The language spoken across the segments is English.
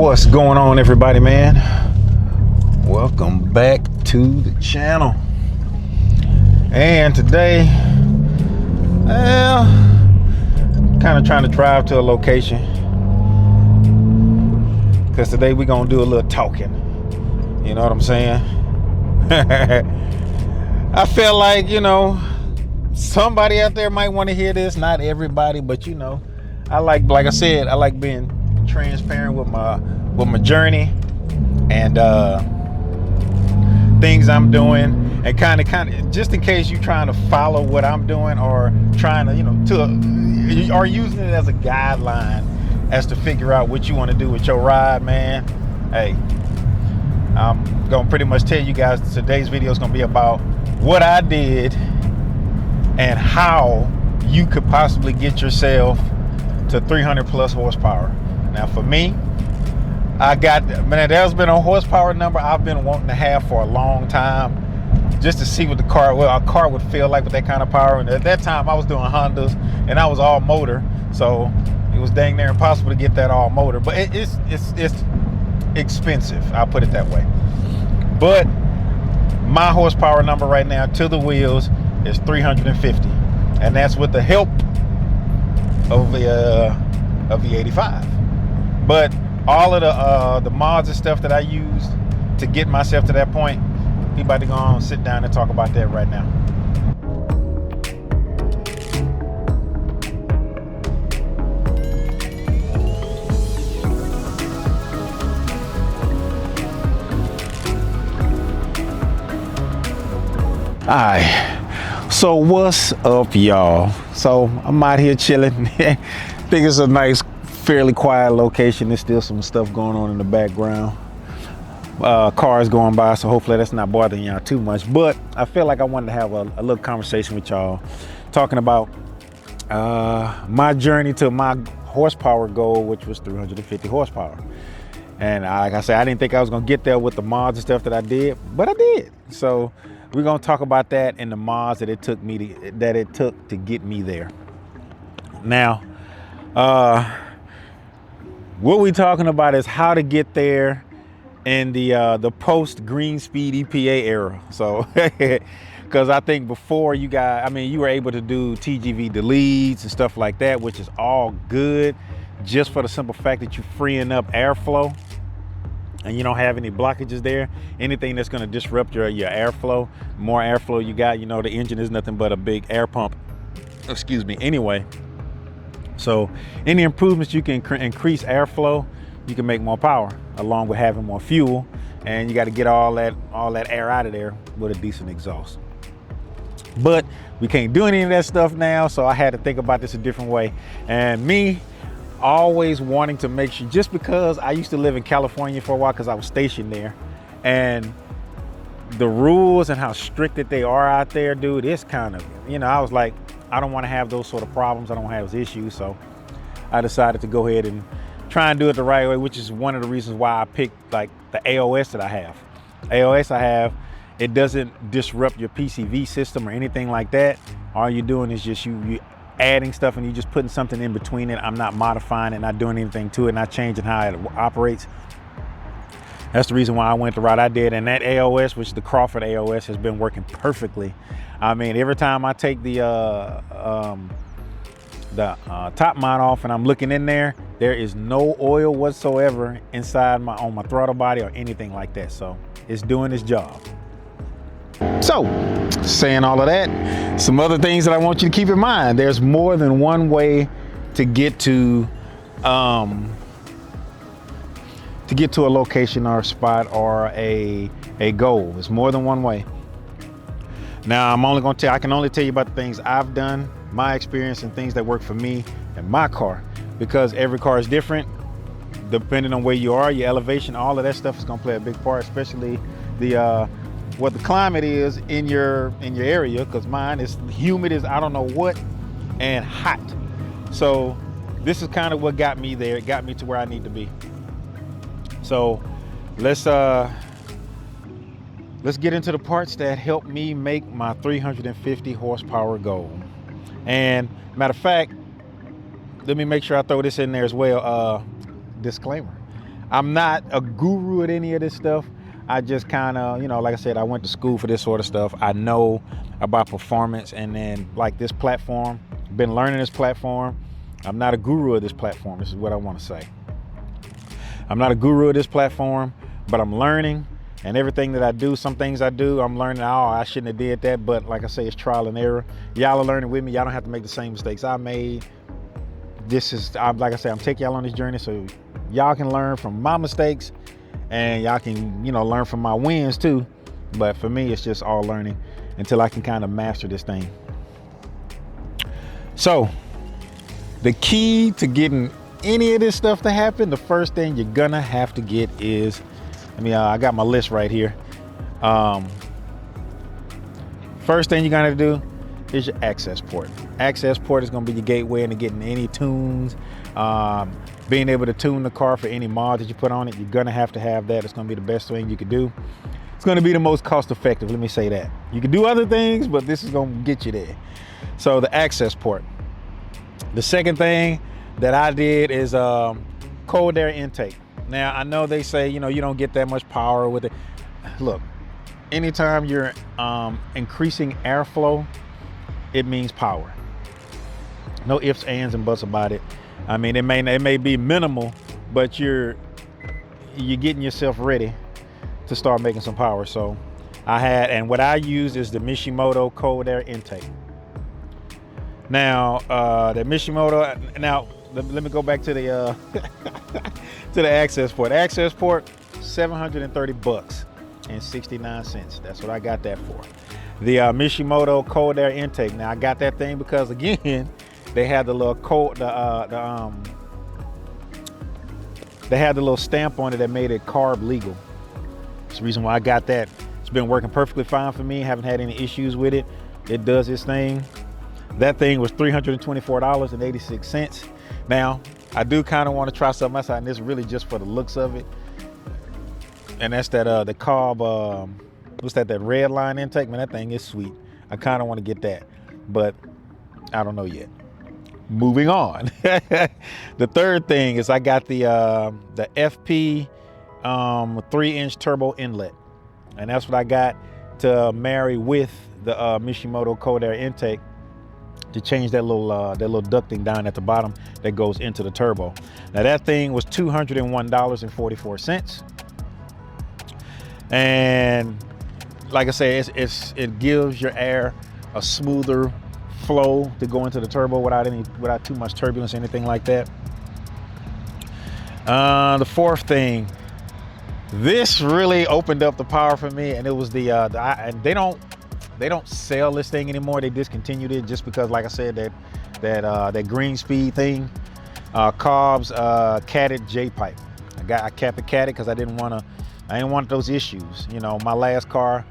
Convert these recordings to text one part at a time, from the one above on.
What's going on, everybody, man? Welcome back to the channel. And today, well, kind of trying to drive to a location, because today we're gonna do a little talking. You know what I'm saying? I feel like, you know, somebody out there might want to hear this. Not everybody, but you know, like I said, I like being transparent with my journey and things I'm doing, and kind of just in case you're trying to follow what I'm doing, or trying to, you know, or using it as a guideline as to figure out what you want to do with your ride, man. Hey, I'm gonna pretty much tell you guys today's video is gonna be about what I did and how you could possibly get yourself to 300 plus horsepower. Now for me, there's been a horsepower number I've been wanting to have for a long time, just to see what a car would feel like with that kind of power. And at that time I was doing Hondas and I was all motor, so it was dang near impossible to get that all motor, but it's expensive, I'll put it that way. But my horsepower number right now to the wheels is 350, and that's with the help of the 85. But all of the mods and stuff that I used to get myself to that point, we about to go on and sit down and talk about that right now. Alright, so what's up, y'all? So I'm out here chilling. Think it's a nice, fairly quiet location. There's still some stuff going on in the background, cars going by, so hopefully that's not bothering y'all too much. But I feel like I wanted to have a little conversation with y'all, talking about my journey to my horsepower goal, which was 350 horsepower. And like I said, I didn't think I was gonna get there with the mods and stuff that I did, but I did. So we're gonna talk about that and the mods that it took to get me there. Now, what we're talking about is how to get there in the post green speed EPA era. So, because I think before you were able to do TGV deletes and stuff like that, which is all good, just for the simple fact that you're freeing up airflow and you don't have any blockages there. Anything that's going to disrupt your airflow, more airflow you got, you know, the engine is nothing but a big air pump. Excuse me. Anyway, so any improvements you can increase airflow, you can make more power, along with having more fuel, and you got to get all that air out of there with a decent exhaust. But we can't do any of that stuff now, so I had to think about this a different way. And me always wanting to make sure, just because I used to live in California for a while because I was stationed there, and the rules and how strict that they are out there, dude, it's kind of, you know, I was like, I don't want to have those sort of problems. I don't have those issues. So I decided to go ahead and try and do it the right way, which is one of the reasons why I picked like the AOS that I have. AOS I have, it doesn't disrupt your PCV system or anything like that. All you're doing is just you adding stuff, and you just putting something in between it. I'm not modifying it, not doing anything to it, not changing how it operates. That's the reason why I went the route I did. And that AOS, which is the Crawford AOS, has been working perfectly. I mean, every time I take the top mod off and I'm looking in there, there is no oil whatsoever inside on my throttle body or anything like that. So it's doing its job. So, saying all of that, some other things that I want you to keep in mind. There's more than one way to get to a location or a spot or a goal. There's more than one way. Now, I can only tell you about the things I've done, my experience, and things that work for me and my car, because every car is different. Depending on where you are, your elevation, all of that stuff is gonna play a big part, especially what the climate is in your area, because mine is humid as I don't know what and hot. So this is kind of what got me there. It got me to where I need to be. So let's get into the parts that help me make my 350 horsepower goal. And matter of fact, let me make sure I throw this in there as well. Disclaimer, I'm not a guru at any of this stuff. I just kind of, you know, like I said, I went to school for this sort of stuff. I know about performance, and then like this platform, been learning this platform. I'm not a guru of this platform. This is what I want to say. I'm not a guru of this platform, but I'm learning, and everything that I do, some things I do, I'm learning, oh, I shouldn't have did that, but like I say, it's trial and error. Y'all are learning with me. Y'all don't have to make the same mistakes I made. This is, like I say, I'm taking y'all on this journey so y'all can learn from my mistakes, and y'all can, you know, learn from my wins too. But for me, it's just all learning until I can kind of master this thing. So the key to getting any of this stuff to happen, the first thing you're gonna have to get is, I got my list right here. First thing you're gonna do is your access port. Access port is gonna be your gateway into getting any tunes, being able to tune the car for any mod that you put on it. You're gonna have to have that. It's gonna be the best thing you could do. It's gonna be the most cost effective, let me say that. You can do other things, but this is gonna get you there. So the access port. The second thing that I did is cold air intake. Now, I know they say, you know, you don't get that much power with it. Look, anytime you're increasing airflow, it means power. No ifs, ands, and buts about it. I mean, it may be minimal, but you're getting yourself ready to start making some power. So and what I use is the Mishimoto cold air intake. Now, the Mishimoto, let me go back to the to the access port. Access port, $730.69. That's what I got that for. The Mishimoto cold air intake. Now I got that thing because, again, they had the little they had the little stamp on it that made it carb legal. That's the reason why I got that. It's been working perfectly fine for me. Haven't had any issues with it. It does its thing. That thing was $324.86. Now, I do kind of want to try something else out, and this is really just for the looks of it. And that's that the Cobb, what's that red line intake? Man, that thing is sweet. I kind of want to get that, but I don't know yet. Moving on. The third thing is I got the FP 3-inch turbo inlet, and that's what I got to marry with the Mishimoto cold air intake to change that little ducting down at the bottom that goes into the turbo. Now that thing was $201.44, and like I said, it gives your air a smoother flow to go into the turbo without too much turbulence or anything like that. The fourth thing, this really opened up the power for me, and it was and they don't sell this thing anymore. They discontinued it just because, like I said, that green speed thing. Cobb's Catted J-pipe. I kept it catted because I didn't want those issues. You know, my last car,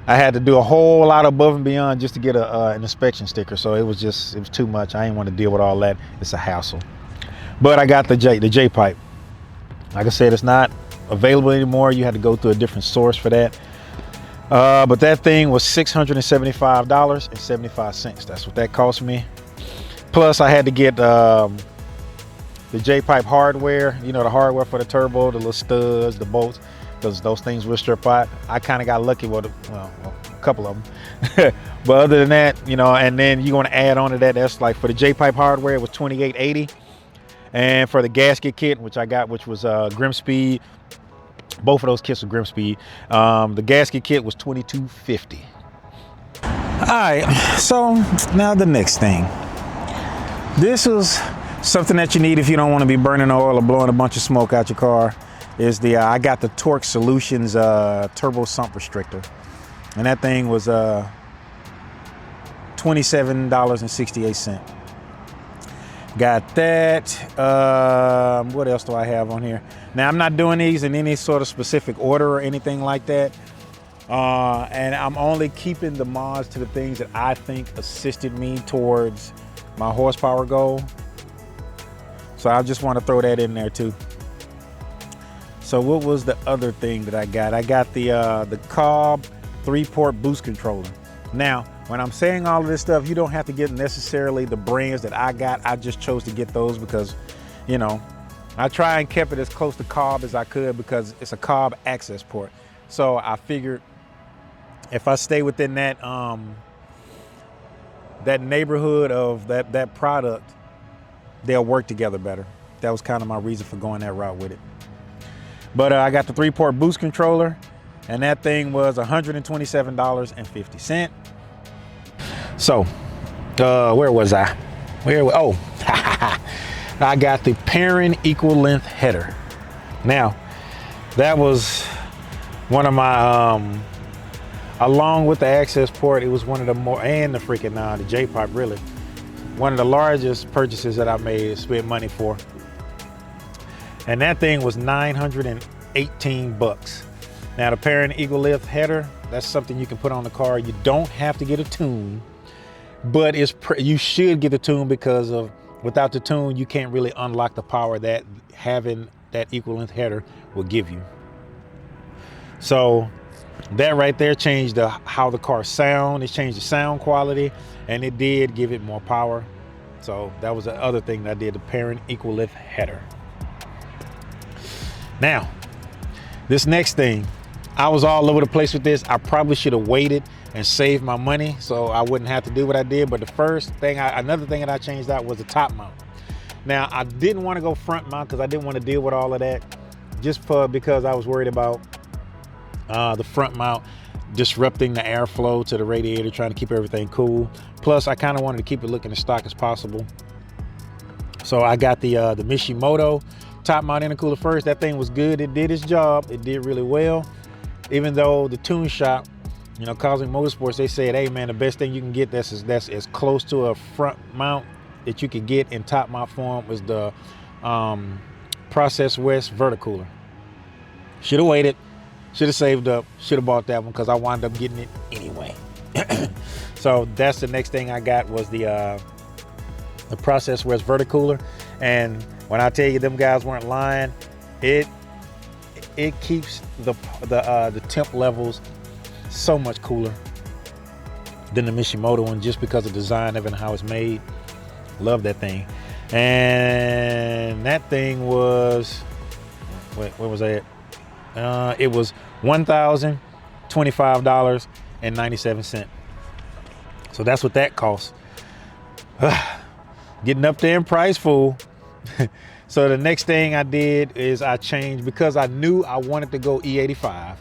I had to do a whole lot above and beyond just to get an inspection sticker. So it was too much. I didn't want to deal with all that. It's a hassle. But I got the J-pipe. Like I said, it's not available anymore. You had to go through a different source for that. But that thing was $675.75. That's what that cost me. Plus, I had to get the J-pipe hardware. You know, the hardware for the turbo, the little studs, the bolts, because those things will strip out. I kind of got lucky with a couple of them. But other than that, you know, and then you're going to add on to that. That's like for the J-pipe hardware, it was $28.80, and for the gasket kit, which I got, which was Grim Speed. Both of those kits were Grim Speed. The gasket kit was $22.50. All right, so now the next thing. This is something that you need if you don't want to be burning oil or blowing a bunch of smoke out your car. Is I got the Torque Solutions turbo sump restrictor, and that thing was $27.68. Got that. What else do I have on here? Now, I'm not doing these in any sort of specific order or anything like that. And I'm only keeping the mods to the things that I think assisted me towards my horsepower goal. So I just want to throw that in there too. So what was the other thing that I got? I got the Cobb 3-port boost controller. Now, when I'm saying all of this stuff, you don't have to get necessarily the brands that I got. I just chose to get those because, you know, I try and kept it as close to Cobb as I could because it's a Cobb access port. So I figured if I stay within that that neighborhood of that product, they'll work together better. That was kind of my reason for going that route with it. But I got the 3-port boost controller, and that thing was $127.50. So, where was I? Oh, I got the Perrin equal length header. Now, that was one of my, along with the access port, it was one of the more, and the freaking, the J-pipe really, one of the largest purchases that I made, spent money for. And that thing was 918 bucks. Now the Perrin equal length header, that's something you can put on the car. You don't have to get a tune, but you should get a tune because without the tune, you can't really unlock the power that having that equal length header will give you. So that right there changed how the car sound. It changed the sound quality, and it did give it more power. So that was the other thing that I did, the Perrin equal length header. Now, this next thing, I was all over the place with this. I probably should have waited and saved my money so I wouldn't have to do what I did. But the first thing, another thing that I changed out was the top mount. Now, I didn't want to go front mount because I didn't want to deal with all of that, because I was worried about the front mount disrupting the airflow to the radiator, trying to keep everything cool. Plus, I kind of wanted to keep it looking as stock as possible. So I got the Mishimoto top mount intercooler first. That thing was good. It did its job. It did really well. Even though the tune shop, Cosmic Motorsports, they said, hey man, the best thing you can get that's as close to a front mount that you could get in top mount form was the Process West Verticooler. Should have waited. Should have saved up. Should have bought that one because I wound up getting it anyway. So that's the next thing I got was the Process West Verticooler. And when I tell you them guys weren't lying, it keeps the temp levels so much cooler than the Mishimoto one, just because of the design of it and how it's made. Love that thing. And that thing was, where was that? It was $1,025.97. So that's what that costs. Getting up there in price, fool. So the next thing I did is I changed, because I knew I wanted to go E85.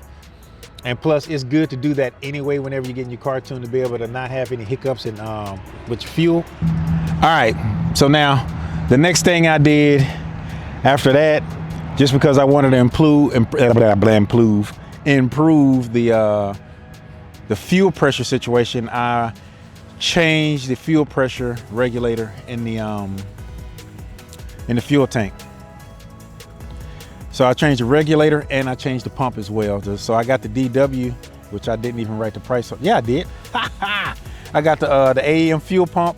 And plus, it's good to do that anyway whenever you're getting your car tuned, to be able to not have any hiccups with your fuel. All right, so now the next thing I did after that, just because I wanted to improve the fuel pressure situation, I changed the fuel pressure regulator in the fuel tank. So I changed the regulator and I changed the pump as well. So I got the DW, which I didn't even write the price on. Yeah, I did. I got the AEM fuel pump.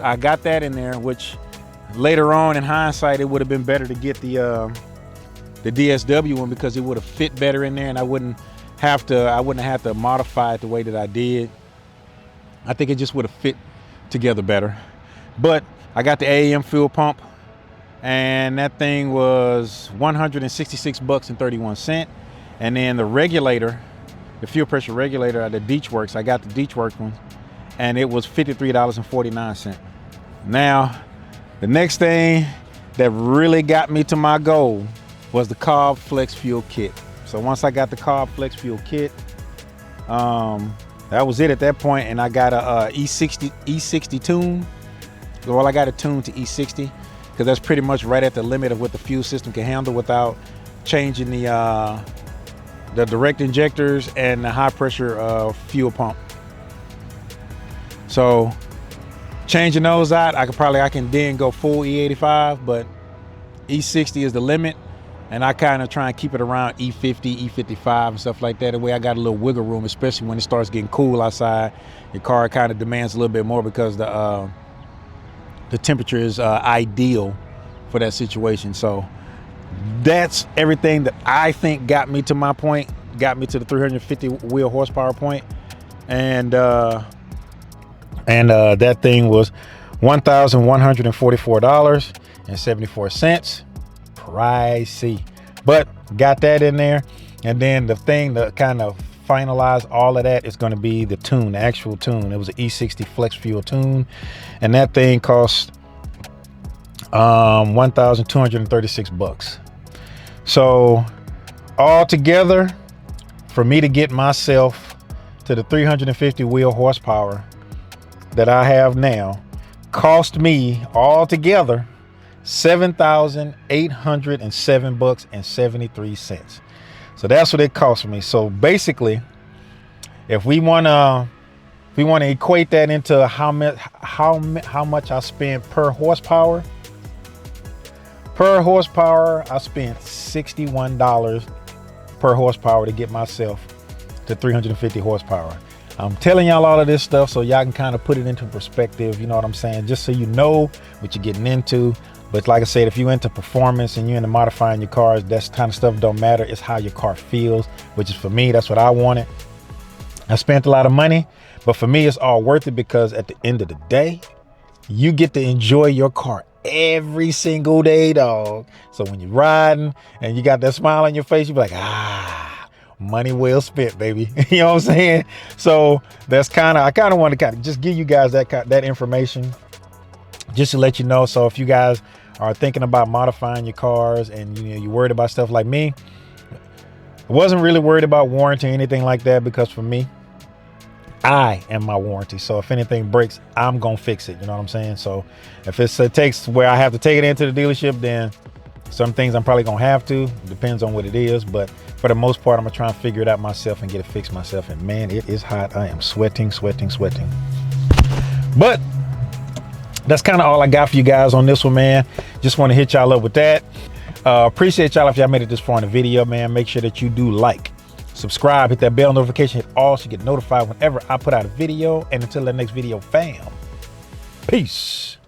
I got that in there, which later on in hindsight, it would have been better to get the DSW one, because it would have fit better in there and I wouldn't have to modify it the way that I did. I think it just would have fit together better. But I got the AEM fuel pump, and that thing was $166.31. And then the regulator, the fuel pressure regulator at the Detchwerkz, I got the Detchwerkz one, and it was $53.49. Now, the next thing that really got me to my goal was the Cobb Flex Fuel kit. So once I got the Cobb Flex Fuel kit, that was it at that point, and I got a E60 tune. Well, I got it tuned to E60 because that's pretty much right at the limit of what the fuel system can handle without changing the direct injectors and the high pressure fuel pump. So changing those out, I can then go full E85, but E60 is the limit. And I kind of try and keep it around E50, E55 and stuff like that. The way I got a little wiggle room, especially when it starts getting cool outside. Your car kind of demands a little bit more because the temperature is ideal for that situation. So that's everything that I think got me to my point, got me to the 350 wheel horsepower point. And that thing was $1,144.74. pricey, but got that in there. And then the thing that kind of finalize all of that is going to be the tune, the actual tune. It was an E60 flex fuel tune, and that thing cost $1,236. So all together, for me to get myself to the 350 wheel horsepower that I have now, cost me all together $7,807.73. So that's what it cost me. So basically, if we wanna equate that into how much I spend per horsepower. Per horsepower, I spent $61 per horsepower to get myself to 350 horsepower. I'm telling y'all all of this stuff so y'all can kind of put it into perspective, you know what I'm saying? Just so you know what you're getting into. But like I said, if you're into performance and you're into modifying your cars, that kind of stuff don't matter. It's how your car feels, which is, for me, that's what I wanted. I spent a lot of money, but for me, it's all worth it, because at the end of the day, you get to enjoy your car every single day, dog. So when you're riding and you got that smile on your face, you be like, money well spent, baby. You know what I'm saying? So that's I kind of want to just give you guys that information, just to let you know. So if you guys are thinking about modifying your cars and you're worried about stuff like me, I wasn't really worried about warranty or anything like that, because for me, I am my warranty. So if anything breaks, I'm gonna fix it. You know what I'm saying? So if it takes where I have to take it into the dealership, then some things I'm probably gonna have to. Depends on what it is, but for the most part, I'm gonna try and figure it out myself and get it fixed myself. And man, it is hot. I am sweating. But that's kind of all I got for you guys on this one, man. Just want to hit y'all up with that. Appreciate y'all if y'all made it this far in the video, man. Make sure that you do like, subscribe, hit that bell notification, hit all so you get notified whenever I put out a video. And until the next video, fam, peace.